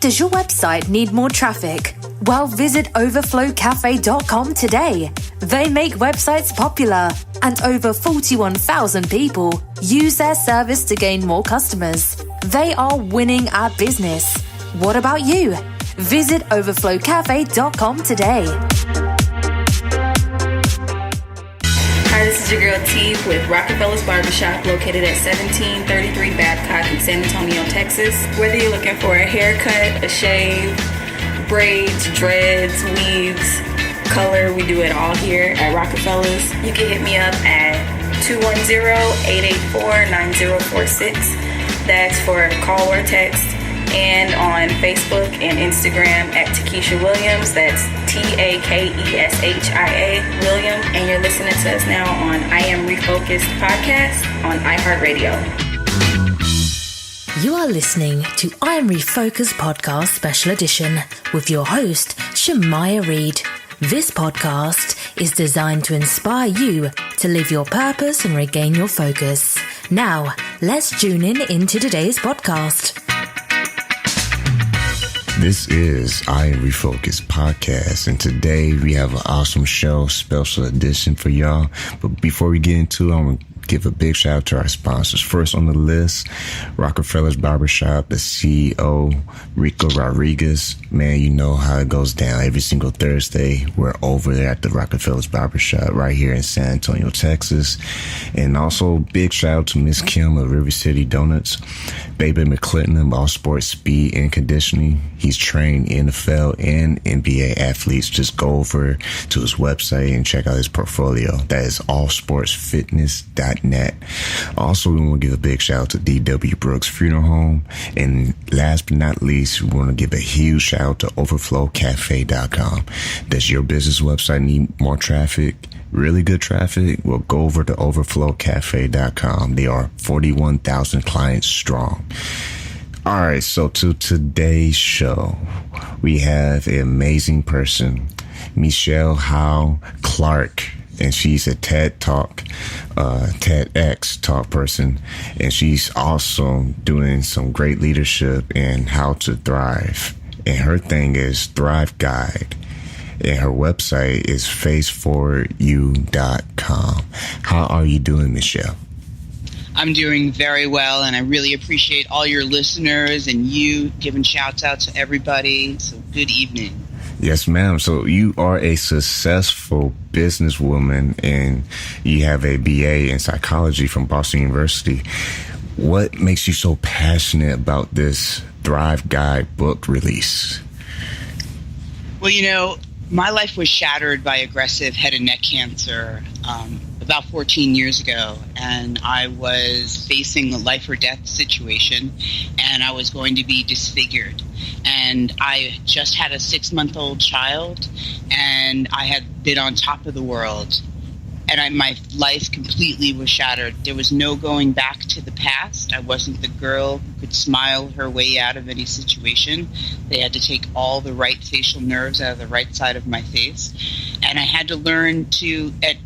Does your website need more traffic? Well, visit overflowcafe.com today. They make websites popular, and over 41,000 people use their service to gain more customers. They are winning at business. What about you? Visit overflowcafe.com today. Hi, this is your girl T with Rockefeller's Barbershop, located at 1733 Babcock in San Antonio, Texas. Whether you're looking for a haircut, a shave, braids, dreads, weaves, color, we do it all here at Rockefeller's. You can hit me up at 210-884-9046. That's for call or text. And on Facebook and Instagram at Takesha Williams. That's TAKESHIA Williams. And you're listening to us now on I Am Refocused Podcast on iHeartRadio. You are listening to I Am Refocused Podcast Special Edition with your host, Shemaya Reed. This podcast is designed to inspire you to live your purpose and regain your focus. Now, let's tune into today's podcast. This is I Am Refocused Podcast, and today we have an awesome show, special edition for y'all. But before we get into it, I'm going to give a big shout out to our sponsors. First on the list, Rockefeller's Barbershop, the CEO, Rico Rodriguez. Man, you know how it goes down every single Thursday. We're over there at the Rockefeller's Barbershop right here in San Antonio, Texas. And also big shout out to Miss Kim of River City Donuts, Baby McClinton, all sports speed and conditioning. He's trained NFL and M.B.A. athletes. Just go over to his website and check out his portfolio. That is allsportsfitness.net. Also, we want to give a big shout out to D.W. Brooks Funeral Home. And last but not least, we want to give a huge shout out to overflowcafe.com. Does your business website need more traffic? Really good traffic? Well, go over to overflowcafe.com. They are 41,000 clients strong. All right, so to today's show, we have an amazing person, Michele Howe Clarke, and she's a TEDx talk person, and she's also doing some great leadership in how to thrive. And her thing is Thrive Guide. And her website is faceforyou.com. How are you doing, Michele? I'm doing very well, and I really appreciate all your listeners and you giving shouts out to everybody. So good evening. Yes, ma'am. So you are a successful businesswoman, and you have a B.A. in psychology from Boston University. What makes you so passionate about this Thrive Guide book release? Well, you know, my life was shattered by aggressive head and neck cancer about 14 years ago, and I was facing a life or death situation, and I was going to be disfigured. And I just had a 6-month-old child, and I had been on top of the world. And my life completely was shattered. There was no going back to the past. I wasn't the girl who could smile her way out of any situation. They had to take all the right facial nerves out of the right side of my face. And I had to learn to, at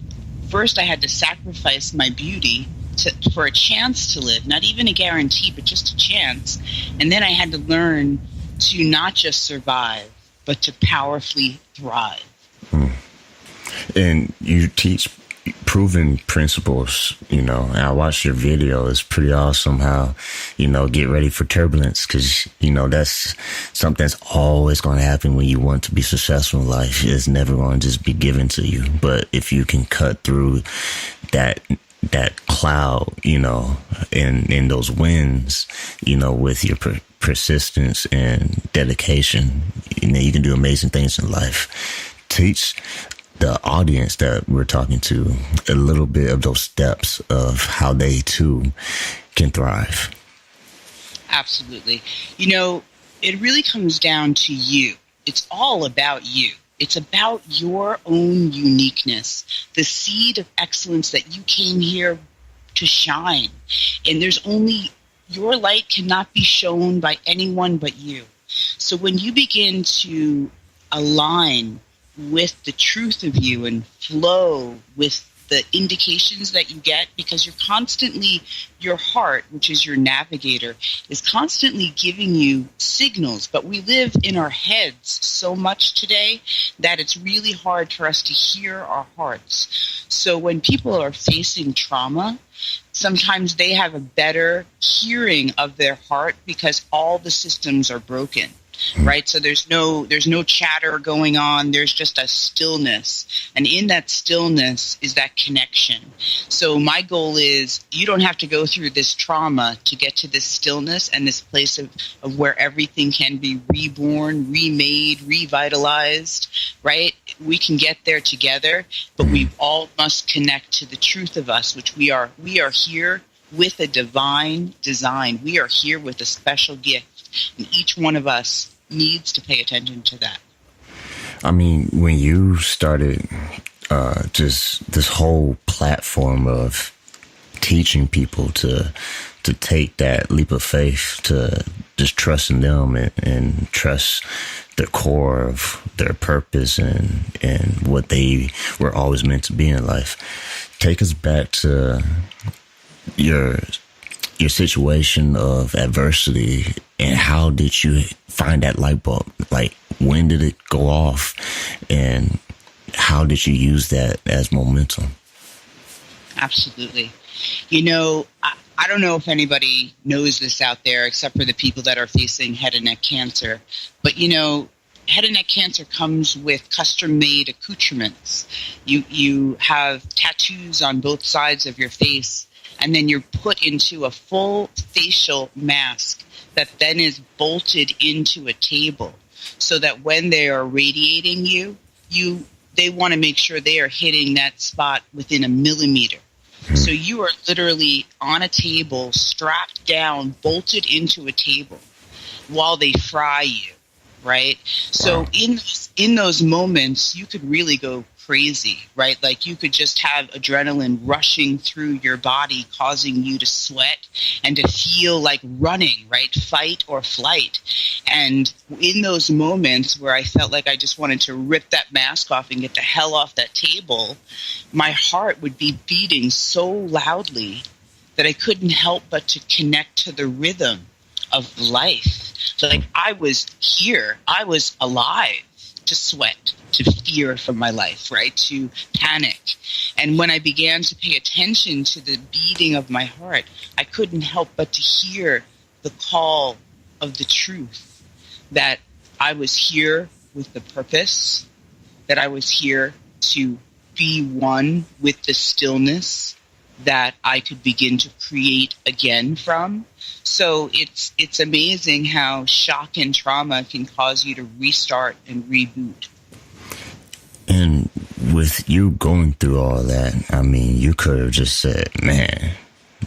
first I had to sacrifice my beauty for a chance to live, not even a guarantee, but just a chance. And then I had to learn to not just survive, but to powerfully thrive. And you teach proven principles, you know, and I watched your video. It's pretty awesome how, you know, get ready for turbulence, because, you know, that's something that's always going to happen when you want to be successful in life. It's never going to just be given to you. But if you can cut through that cloud, you know, in those winds, you know, with your persistence and dedication, you know, you can do amazing things in life. Teach the audience that we're talking to a little bit of those steps of how they too can thrive. Absolutely. You know, it really comes down to you. It's all about you. It's about your own uniqueness, the seed of excellence that you came here to shine. And there's only, your light cannot be shown by anyone but you. So when you begin to align with the truth of you and flow with the indications that you get, because you're constantly, your heart, which is your navigator, is constantly giving you signals. But we live in our heads so much today that it's really hard for us to hear our hearts. So when people are facing trauma, sometimes they have a better hearing of their heart because all the systems are broken. Right? So there's no chatter going on. There's just a stillness. And in that stillness is that connection. So my goal is you don't have to go through this trauma to get to this stillness and this place of where everything can be reborn, remade, revitalized, right? We can get there together, but we all must connect to the truth of us, which we are here with a divine design. We are here with a special gift. And each one of us needs to pay attention to that. I mean, when you started just this whole platform of teaching people to take that leap of faith, to just trust in them and trust the core of their purpose and what they were always meant to be in life. Take us back to your situation of adversity, and how did you find that light bulb? Like, when did it go off, and how did you use that as momentum? Absolutely. I don't know if anybody knows this out there except for the people that are facing head and neck cancer, but head and neck cancer comes with custom-made accoutrements. You have tattoos on both sides of your face, and then you're put into a full facial mask that then is bolted into a table so that when they are radiating they want to make sure they are hitting that spot within a millimeter. So you are literally on a table, strapped down, bolted into a table while they fry you, right? So in those moments, you could really go crazy, right? Like you could just have adrenaline rushing through your body, causing you to sweat and to feel like running, right? Fight or flight. And in those moments where I felt like I just wanted to rip that mask off and get the hell off that table, my heart would be beating so loudly that I couldn't help but to connect to the rhythm of life. So like I was here, I was alive, to sweat, to fear for my life, right? To panic. And when I began to pay attention to the beating of my heart, I couldn't help but to hear the call of the truth that I was here with the purpose, that I was here to be one with the stillness that I could begin to create again from. So it's amazing how shock and trauma can cause you to restart and reboot. And with you going through all that, I mean, you could have just said, man,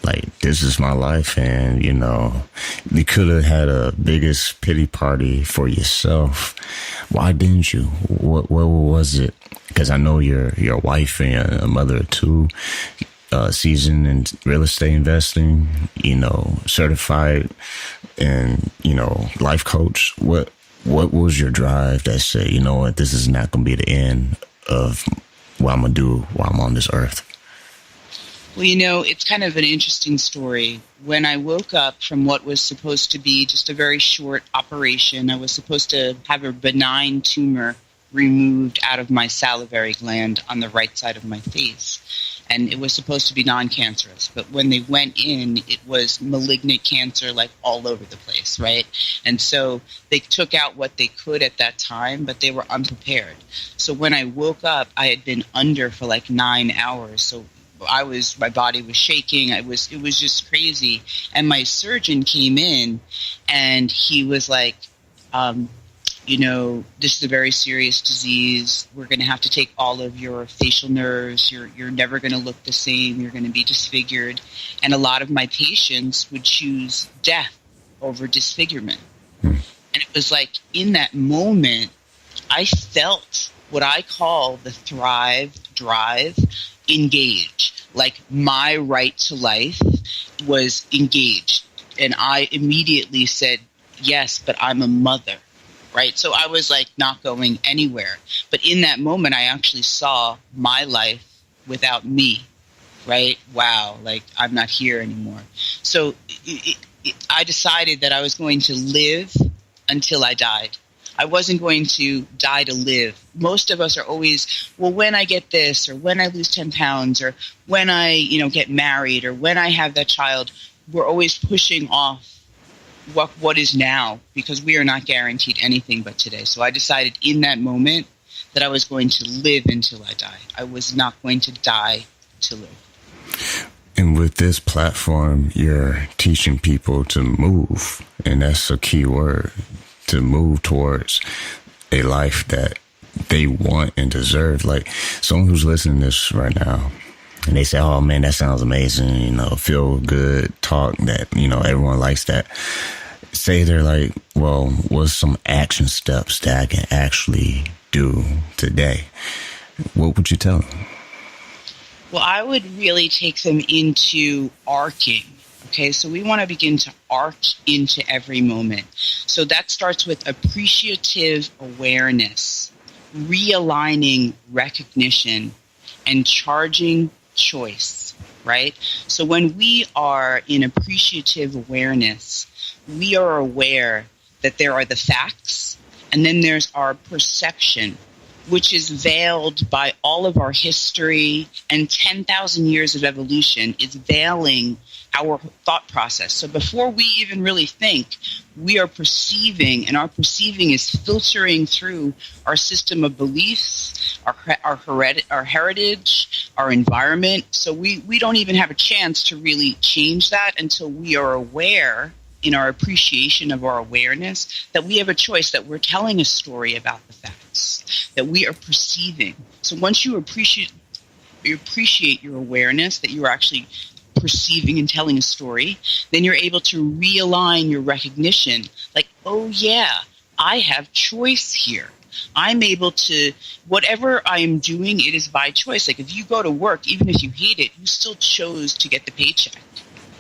like, this is my life. And, you could have had a biggest pity party for yourself. Why didn't you? What was it? Because I know you're a wife and a mother of two, seasoned in real estate investing, certified and, life coach. What was your drive that said, you know what, this is not going to be the end of what I'm going to do while I'm on this earth? Well, it's kind of an interesting story. When I woke up from what was supposed to be just a very short operation, I was supposed to have a benign tumor removed out of my salivary gland on the right side of my face. And it was supposed to be non-cancerous. But when they went in, it was malignant cancer, like all over the place, right? And so they took out what they could at that time, but they were unprepared. So when I woke up, I had been under for like 9 hours. So my body was shaking. It was just crazy. And my surgeon came in and he was like, this is a very serious disease. We're going to have to take all of your facial nerves. You're never going to look the same. You're going to be disfigured. And a lot of my patients would choose death over disfigurement. And it was like in that moment, I felt what I call the thrive, drive, engage. Like my right to life was engaged. And I immediately said, yes, but I'm a mother. Right. So I was like not going anywhere. But in that moment, I actually saw my life without me, right? Wow, like I'm not here anymore. So I decided that I was going to live until I died. I wasn't going to die to live. Most of us are always, well, when I get this, or when I lose 10 pounds, or when I, get married, or when I have that child, we're always pushing off what is now, because we are not guaranteed anything but today. So I decided in that moment that I was going to live until I die. I was not going to die to live. And with this platform, you're teaching people to move, and that's a key word, to move towards a life that they want and deserve. Like someone who's listening to this right now, and they say, oh man, that sounds amazing, feel good talk that, everyone likes that. Say they're like, well, what's some action steps that I can actually do today? What would you tell them? Well, I would really take them into arcing. Okay, so we want to begin to arc into every moment. So that starts with appreciative awareness, realigning recognition, and charging choice, right? So when we are in appreciative awareness, we are aware that there are the facts, and then there's our perception, which is veiled by all of our history, and 10,000 years of evolution is veiling our thought process. So before we even really think, we are perceiving, and our perceiving is filtering through our system of beliefs, our heritage, our environment. So we don't even have a chance to really change that until we are aware, in our appreciation of our awareness, that we have a choice, that we're telling a story about the facts, that we are perceiving. So once you appreciate your awareness, that you are actually perceiving and telling a story, then you're able to realign your recognition. Like, oh yeah, I have choice here. I'm able to, whatever I am doing, it is by choice. Like if you go to work, even if you hate it, you still chose to get the paycheck.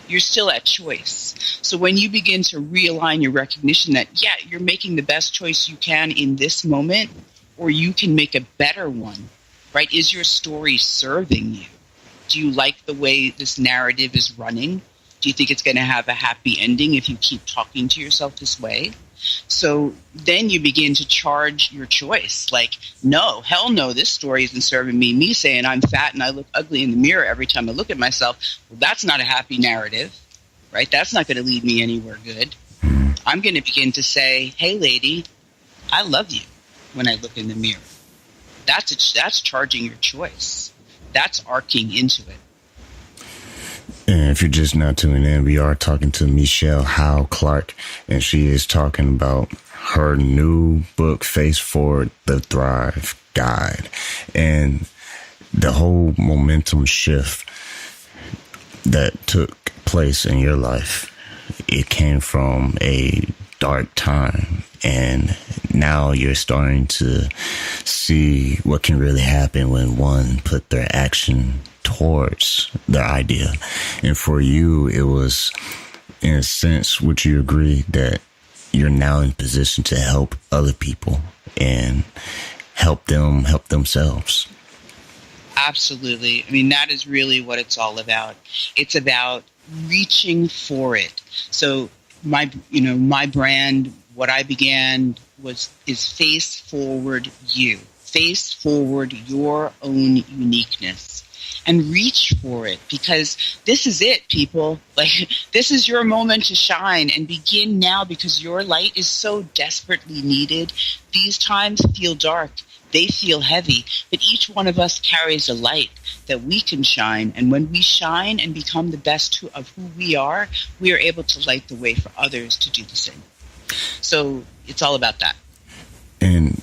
You're still at choice. So when you begin to realign your recognition that, yeah, you're making the best choice you can in this moment, or you can make a better one, right? Is your story serving you? Do you like the way this narrative is running? Do you think it's going to have a happy ending if you keep talking to yourself this way? So then you begin to charge your choice. Like, no, hell no, this story isn't serving me. Me saying I'm fat and I look ugly in the mirror every time I look at myself, well, that's not a happy narrative, right? That's not going to lead me anywhere good. I'm going to begin to say, hey, lady, I love you when I look in the mirror. That's charging your choice. That's arcing into it. And if you're just now tuning in, we are talking to Michele Howe Clarke, and she is talking about her new book, Face Forward, The Thrive Guide, and the whole momentum shift that took place in your life. It came from a dark time, and now you're starting to see what can really happen when one put their action towards their idea. And for you, it was, in a sense, would you agree that you're now in position to help other people and help them help themselves? Absolutely. I mean, that is really what it's all about. It's about reaching for it. So my brand, what I began is Face Forward You. Face forward your own uniqueness. And reach for it, because this is it, people. Like, this is your moment to shine, and begin now, because your light is so desperately needed. These times feel dark. They feel heavy, but each one of us carries a light that we can shine. And when we shine and become the best of who we are able to light the way for others to do the same. So it's all about that. And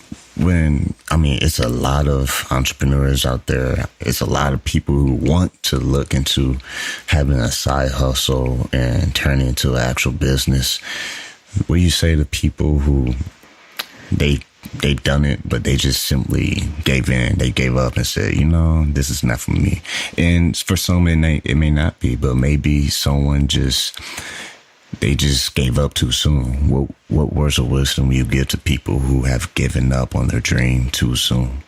it's a lot of entrepreneurs out there. It's a lot of people who want to look into having a side hustle and turn it into an actual business. What do you say to people who they've done it, but they just simply gave in? They gave up and said, this is not for me. And for some, it may not be, but maybe someone they just gave up too soon. What words of wisdom will you give to people who have given up on their dream too soon?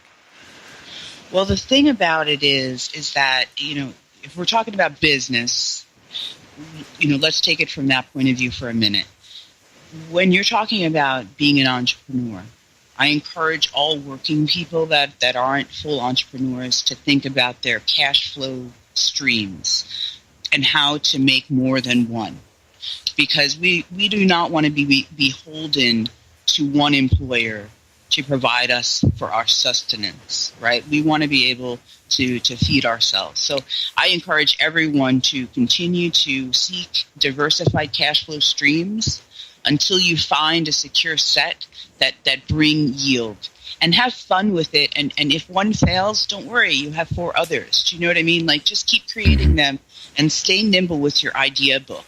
Well, the thing about it is that, if we're talking about business, let's take it from that point of view for a minute. When you're talking about being an entrepreneur, I encourage all working people that aren't full entrepreneurs to think about their cash flow streams and how to make more than one. Because we do not want to be beholden to one employer to provide us for our sustenance, right? We want to be able to feed ourselves. So I encourage everyone to continue to seek diversified cash flow streams until you find a secure set that bring yield. And have fun with it. And if one fails, don't worry, you have 4 others. Do you know what I mean? Like, just keep creating them and stay nimble with your idea book,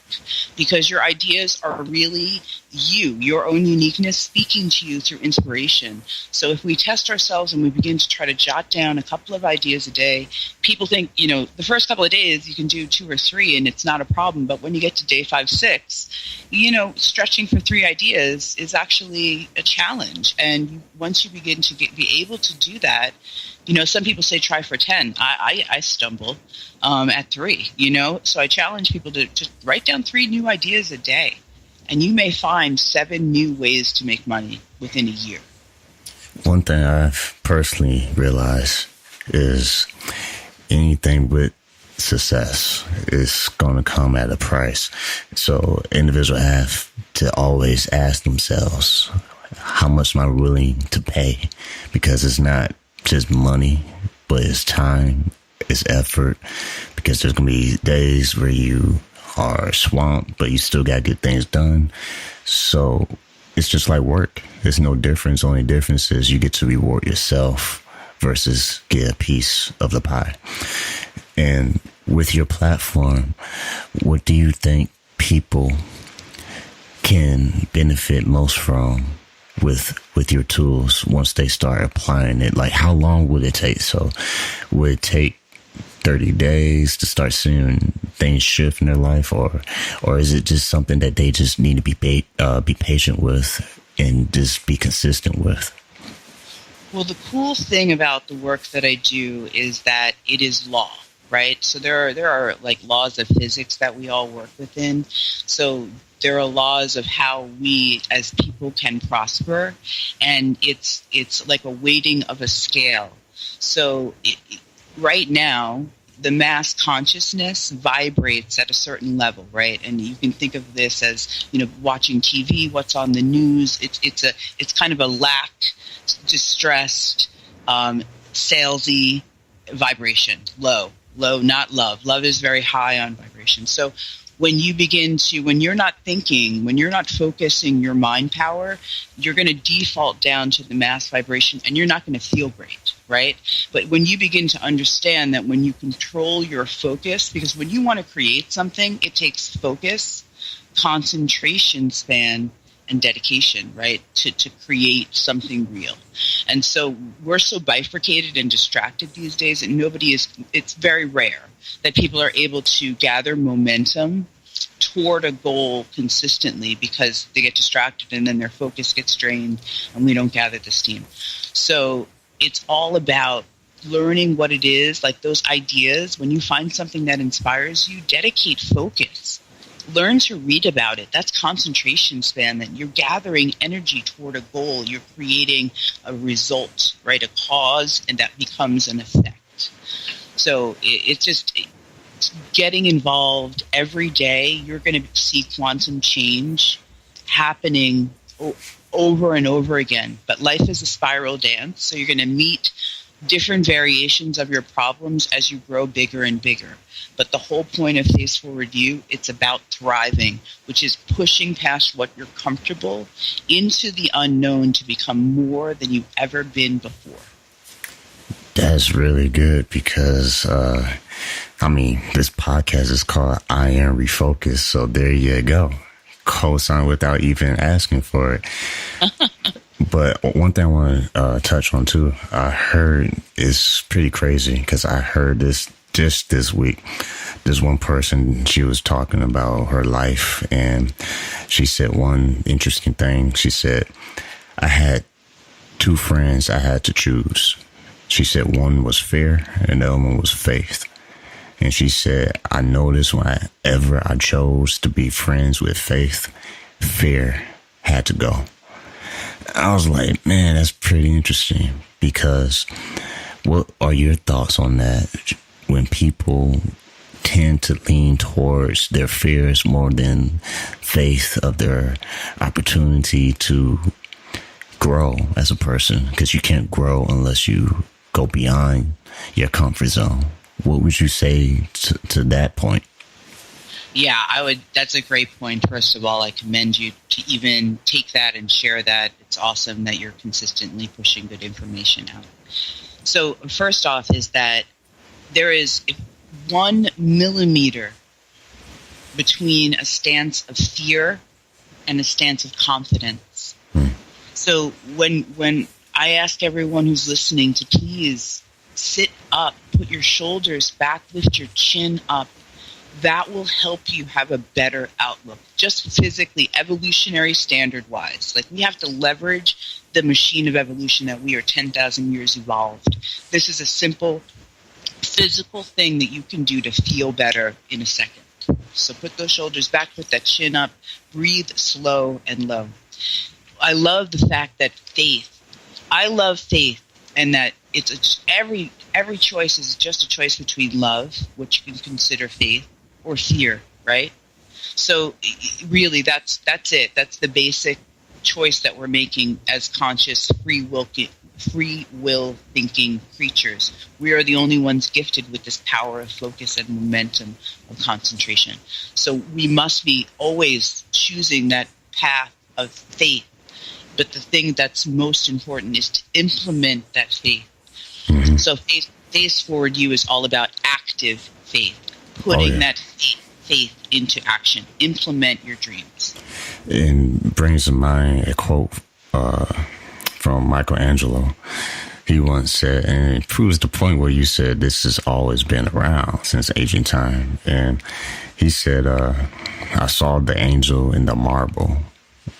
because your ideas are really you, your own uniqueness speaking to you through inspiration. So if we test ourselves and we begin to try to jot down a couple of ideas a day, people think, the first couple of days you can do 2 or 3 and it's not a problem. But when you get to day 5, 6, stretching for 3 ideas is actually a challenge. And once you begin to be able to do that, some people say try for 10. I stumble at 3, So I challenge people to write down 3 new ideas a day. And you may find 7 new ways to make money within a year. One thing I've personally realized is anything with success is going to come at a price. So individuals have to always ask themselves, how much am I willing to pay? Because it's not just money, but it's time, it's effort. Because there's going to be days where you are swamped, but you still got to get things done. So it's just like work. There's no difference. Only difference is you get to reward yourself versus get a piece of the pie. And with your platform, what do you think people can benefit most from with your tools once they start applying it? Like, how long would it take? So would it take 30 days to start seeing things shift in their life, or is it just something that they just need to be patient with and just be consistent with? Well, the cool thing about the work that I do is that it is law, right? So there are like laws of physics that we all work within. So there are laws of how we as people can prosper, and it's like a weighting of a scale. So right now, the mass consciousness vibrates at a certain level, right? And you can think of this as, watching TV, what's on the news. It's kind of a lacked, distressed, salesy vibration. Low, not love. Love is very high on vibration. So when you're not thinking, when you're not focusing your mind power, you're going to default down to the mass vibration and you're not going to feel great, right? But when you begin to understand that when you control your focus, because when you want to create something, it takes focus, concentration span, and dedication, right, to create something real. And so we're so bifurcated and distracted these days that it's very rare that people are able to gather momentum toward a goal consistently because they get distracted and then their focus gets drained and we don't gather the steam. So it's all about learning what it is, like those ideas. When you find something that inspires you, dedicate focus. Learn to read about it. That's concentration span. That you're gathering energy toward a goal. You're creating a result, right? A cause, and that becomes an effect. So it's just getting involved every day. You're going to see quantum change happening over and over again. But life is a spiral dance. So you're going to meet different variations of your problems as you grow bigger and bigger. But the whole point of Face Forward You, it's about thriving, which is pushing past what you're comfortable into the unknown to become more than you've ever been before. That's really good because, this podcast is called I Am Refocused. So there you go. Co-sign without even asking for it. But one thing I want to touch on too, I heard is pretty crazy because I heard this just this week. There's one person, she was talking about her life and she said one interesting thing. She said, I had 2 friends I had to choose. She said one was fear and the other one was faith. And she said, I noticed whenever I chose to be friends with faith, fear had to go. I was like, man, that's pretty interesting, because what are your thoughts on that when people tend to lean towards their fears more than faith of their opportunity to grow as a person? Because you can't grow unless you go beyond your comfort zone. What would you say to that point? Yeah, I would. That's a great point. First of all, I commend you to even take that and share that. It's awesome that you're consistently pushing good information out. So first off is that there is 1 millimeter between a stance of fear and a stance of confidence. So when I ask everyone who's listening to please sit up, put your shoulders back, lift your chin up, that will help you have a better outlook, just physically, evolutionary standard-wise. Like, we have to leverage the machine of evolution that we are 10,000 years evolved. This is a simple physical thing that you can do to feel better in a second. So put those shoulders back, put that chin up, breathe slow and low. I love the fact that I love faith, and that every choice is just a choice between love, which you can consider faith, or fear, right? So really, that's it. That's the basic choice that we're making as conscious free will thinking creatures. We are the only ones gifted with this power of focus and momentum of concentration. So we must be always choosing that path of faith. But the thing that's most important is to implement that faith. Mm-hmm. So Face Forward You is all about active faith, putting that faith into action. Implement your dreams. It brings to mind a quote from Michelangelo. He once said, and it proves the point where you said this has always been around since ancient time. And he said, I saw the angel in the marble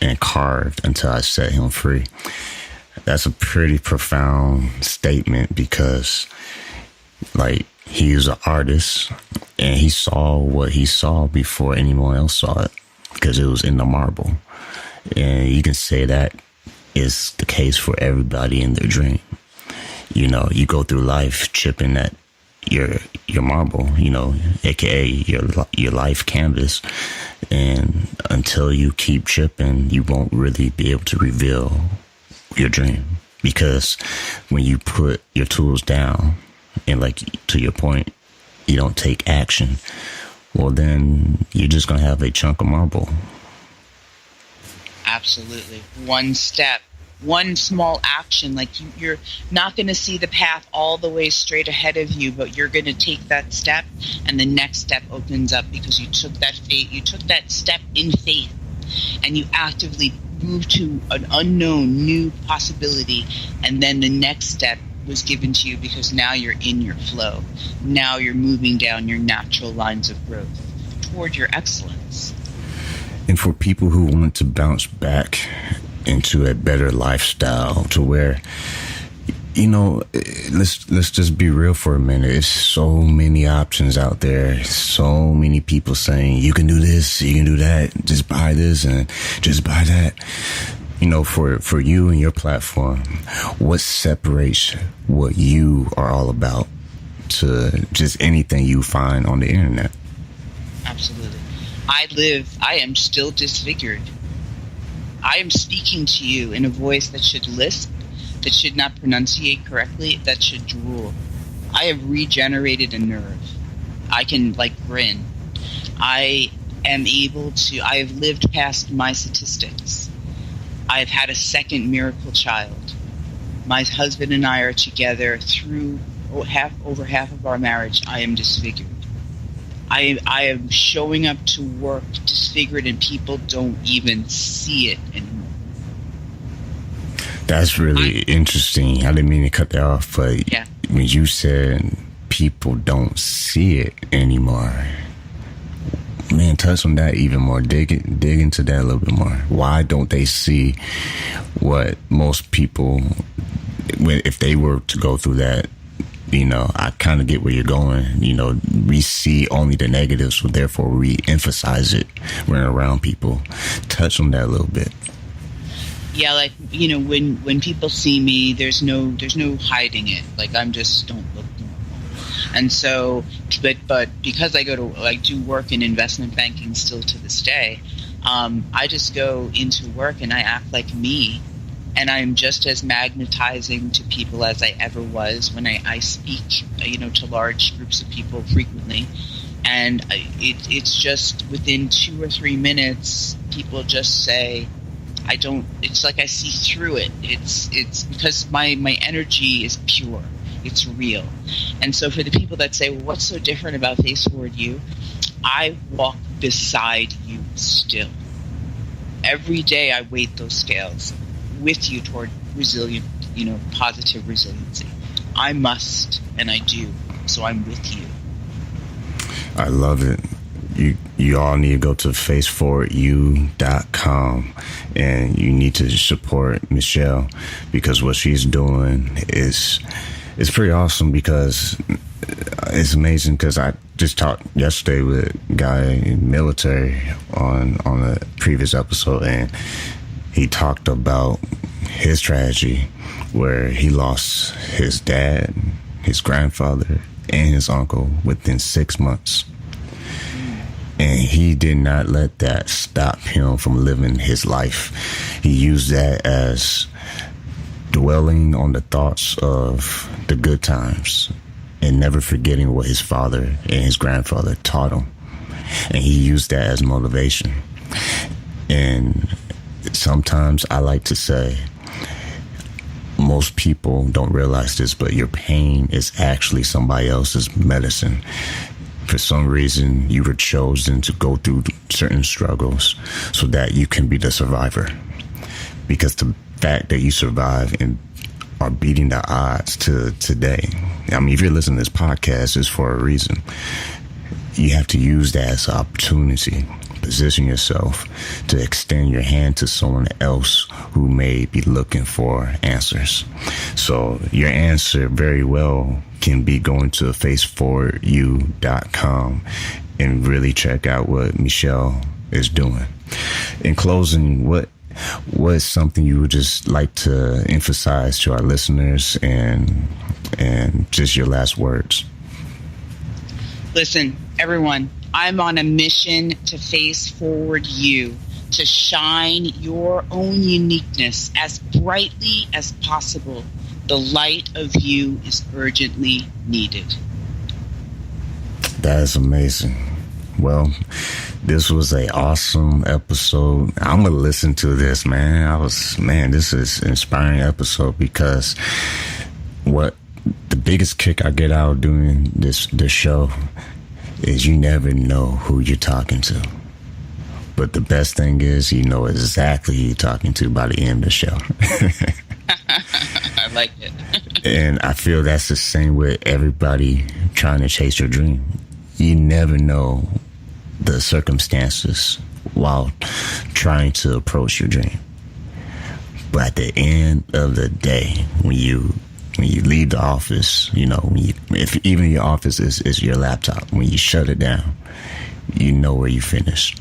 and carved until I set him free. That's a pretty profound statement, because like, he was an artist and he saw what he saw before anyone else saw it, because it was in the marble. And you can say that is the case for everybody in their dream. You know, you go through life chipping at your marble, you know, aka your life canvas, and until you keep chipping, you won't really be able to reveal your dream. Because when you put your tools down, and like, to your point, you don't take action, well, then you're just gonna have a chunk of marble. Absolutely. One step, one small action. Like, you're not going to see the path all the way straight ahead of you, but you're going to take that step, and the next step opens up because you took that faith. You took that step in faith, and you actively moved to an unknown new possibility, and then the next step was given to you because now you're in your flow. Now you're moving down your natural lines of growth toward your excellence. And for people who want to bounce back into a better lifestyle, to where, you know, let's just be real for a minute. There's so many options out there. So many people saying, you can do this, you can do that, just buy this and just buy that. You know, for you and your platform, what separates what you are all about to just anything you find on the internet? Absolutely. I am still disfigured. I am speaking to you in a voice that should lisp, that should not pronunciate correctly, that should drool. I have regenerated a nerve. I can, grin. I have lived past my statistics. I've had a second miracle child. My husband and I are together through over half of our marriage. I am disfigured. I am showing up to work disfigured, and people don't even see it anymore. That's really interesting. I didn't mean to cut that off, but yeah. When you said people don't see it anymore, man, touch on that even more. Dig into that a little bit more. Why don't they see what most people if they were to go through that, you know, I kind of get where you're going. You know, we see only the negatives, so therefore we emphasize it when we're around people. Touch on that a little bit. Yeah, like, you know, when people see me, there's no hiding it. Like, don't look normal. And so, but because I do work in investment banking still to this day, I just go into work and I act like me. And I'm just as magnetizing to people as I ever was when I speak, you know, to large groups of people frequently. And it's just within 2 or 3 minutes, people just say, it's like I see through it. It's because my energy is pure. It's real. And so for the people that say, well, what's so different about Face Forward You? I walk beside you still. Every day I weight those scales with you toward resilient, you know, positive resiliency. I must, and I do, so I'm with you. I love it. You all need to go to faceforwardyou.com, and you need to support Michele, because what she's doing is pretty awesome. Because it's amazing, because I just talked yesterday with a guy in the military on a previous episode, and he talked about his tragedy where he lost his dad, his grandfather, and his uncle within 6 months. And he did not let that stop him from living his life. He used that as dwelling on the thoughts of the good times and never forgetting what his father and his grandfather taught him. And he used that as motivation. And sometimes I like to say, most people don't realize this, but your pain is actually somebody else's medicine. For some reason, you were chosen to go through certain struggles so that you can be the survivor. Because the fact that you survive and are beating the odds to today, I mean, if you're listening to this podcast, it's for a reason. You have to use that as an opportunity. Position yourself to extend your hand to someone else who may be looking for answers. So your answer very well can be going to faceforwardyou.com and really check out what Michele is doing. In closing, what is something you would just like to emphasize to our listeners, and just your last words? Listen, everyone, I'm on a mission to face forward you, to shine your own uniqueness as brightly as possible. The light of you is urgently needed. That is amazing. Well, this was an awesome episode. I'm going to listen to this, man. This is an inspiring episode, because the biggest kick I get out of doing this show is you never know who you're talking to. But the best thing is you know exactly who you're talking to by the end of the show. I like it. And I feel that's the same with everybody trying to chase your dream. You never know the circumstances while trying to approach your dream. But at the end of the day, when you leave the office, you know, if even your office is your laptop, when you shut it down, you know where you finished.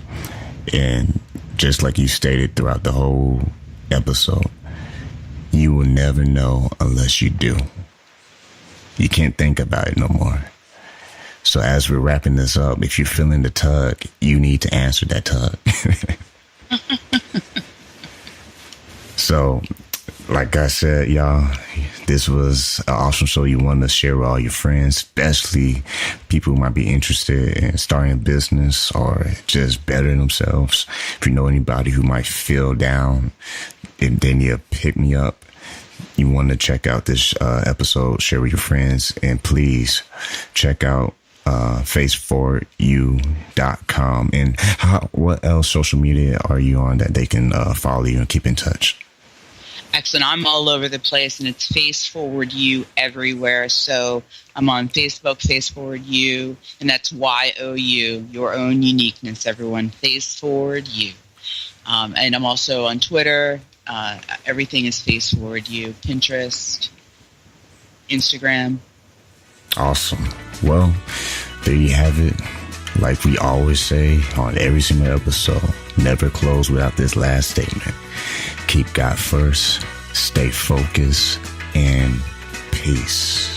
And just like you stated throughout the whole episode, you will never know unless you do. You can't think about it no more. So as we're wrapping this up, if you're feeling the tug, you need to answer that tug. So, like I said, y'all, this was an awesome show you want to share with all your friends, especially people who might be interested in starting a business or just bettering themselves. If you know anybody who might feel down and they need to pick me up, you want to check out this episode, share with your friends, and please check out faceforwardyou.com. And what else social media are you on that they can follow you and keep in touch? Excellent. I'm all over the place, and it's Face Forward You everywhere. So I'm on Facebook, Face Forward You, and that's Y.O.U, your own uniqueness, everyone. Face Forward You. And I'm also on Twitter. Everything is Face Forward You. Pinterest, Instagram. Awesome. Well, there you have it. Like we always say on every single episode, never close without this last statement. Keep God first, stay focused, and peace.